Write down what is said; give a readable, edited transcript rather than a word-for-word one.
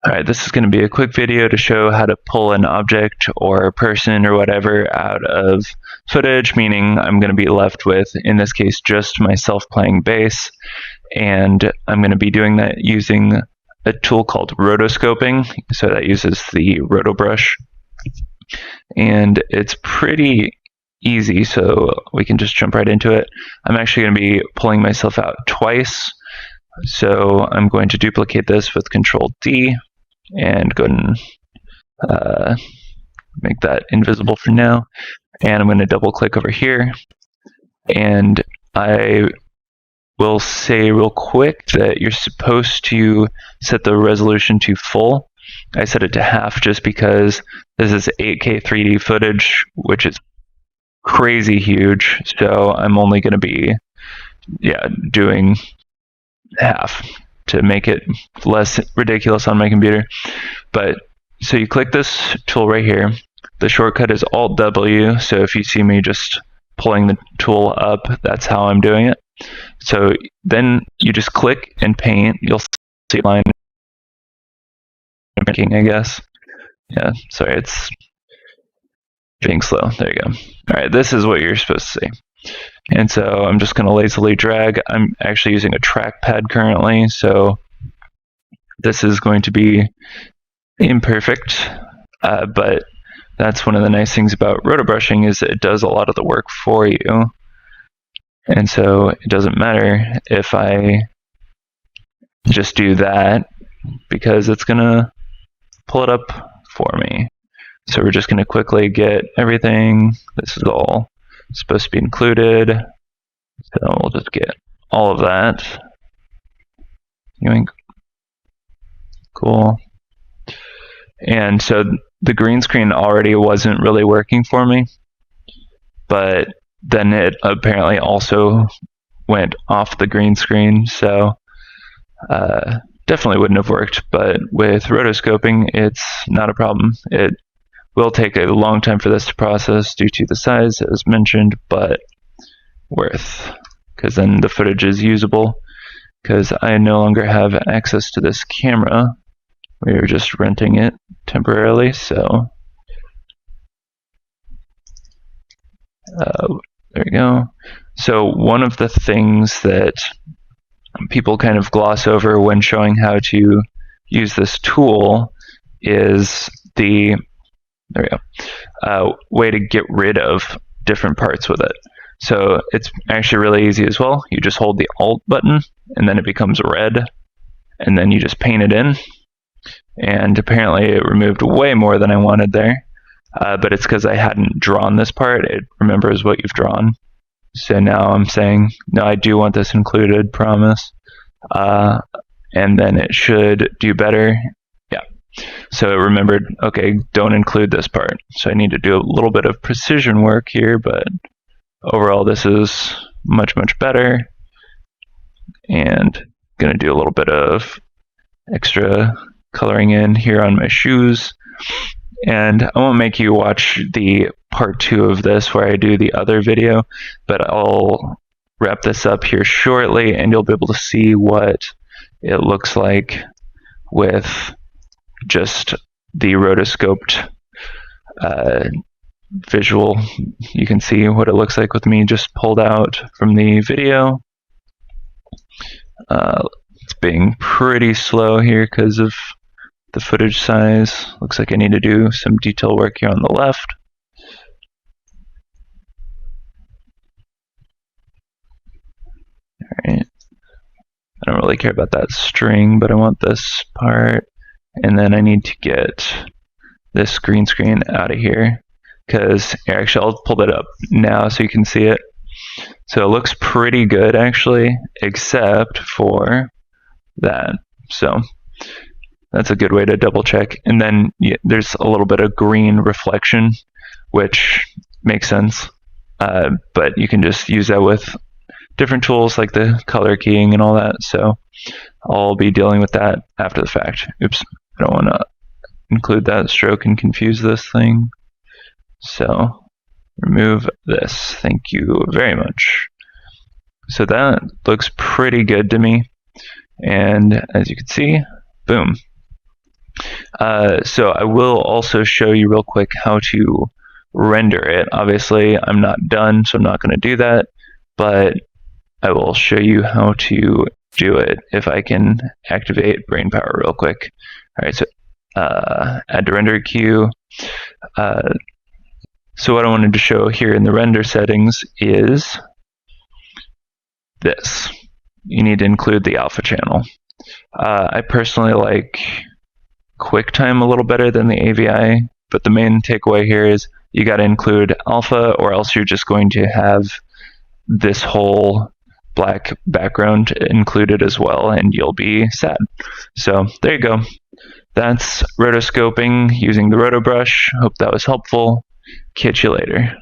Alright, this is going to be a quick video to show how to pull an object or a person or whatever out of footage, meaning I'm going to be left with, in this case, just myself playing bass, and I'm going to be doing that using a tool called Rotoscoping, so that uses the roto brush, and it's pretty easy, so we can just jump right into it. I'm actually going to be pulling myself out twice, so I'm going to duplicate this with Control D and go ahead and make that invisible for now. And I'm going to double click over here, and I will say real quick that you're supposed to set the resolution to full. I set it to half just because this is 8K 3D footage, which is crazy huge, so I'm only going to be doing half to make it less ridiculous on my computer. But so you click this tool right here. The shortcut is Alt W, so if you see me just pulling the tool up, that's how I'm doing it. So then you just click and paint. You'll see a line making, I guess. Yeah, sorry, it's being slow. There you go. All right, this is what you're supposed to see. And so I'm just going to lazily drag. I'm actually using a trackpad currently, so this is going to be imperfect, but that's one of the nice things about roto brushing is it does a lot of the work for you. And so it doesn't matter if I just do that because it's going to pull it up for me. So we're just going to quickly get everything. This is all supposed to be included, so we'll just get all of that. Yoink. Cool. And so the green screen already wasn't really working for me, but then it apparently also went off the green screen, so definitely wouldn't have worked. But with rotoscoping, it's not a problem. It will take a long time for this to process due to the size, as mentioned, but worth, because then the footage is usable, because I no longer have access to this camera. We were just renting it temporarily, so there we go. So one of the things that people kind of gloss over when showing how to use this tool is the way to get rid of different parts with it. So it's actually really easy as well. You just hold the Alt button, and then it becomes red, and then you just paint it in. And apparently it removed way more than I wanted there, but it's because I hadn't drawn this part. It remembers what you've drawn. So now I'm saying, no, I do want this included, promise. And then it should do better. Yeah. So it remembered, okay, don't include this part. So I need to do a little bit of precision work here, but overall this is much, much better. And going to do a little bit of extra coloring in here on my shoes. And I won't make you watch the part 2 of this where I do the other video, but I'll wrap this up here shortly and you'll be able to see what it looks like with just the rotoscoped visual. You can see what it looks like with me just pulled out from the video. It's being pretty slow here because of the footage size. Looks like I need to do some detail work here on the left. Alright. I don't really care about that string, but I want this part. And then I need to get this green screen out of here. Because, actually, I'll pull it up now so you can see it. So it looks pretty good, actually, except for that. So that's a good way to double check. And then there's a little bit of green reflection, which makes sense. But you can just use that with different tools like the color keying and all that. So I'll be dealing with that after the fact. Oops, I don't want to include that stroke and confuse this thing. So remove this. Thank you very much. So that looks pretty good to me. And as you can see, boom. So I will also show you real quick how to render it. Obviously, I'm not done, so I'm not going to do that, but I will show you how to do it if I can activate brain power real quick. All right, so add to render queue. So what I wanted to show here in the render settings is this. You need to include the alpha channel. I personally like QuickTime a little better than the AVI, but the main takeaway here is you got to include alpha, or else you're just going to have this whole black background included as well, and you'll be sad. So there you go. That's rotoscoping using the roto brush. Hope that was helpful. Catch you later.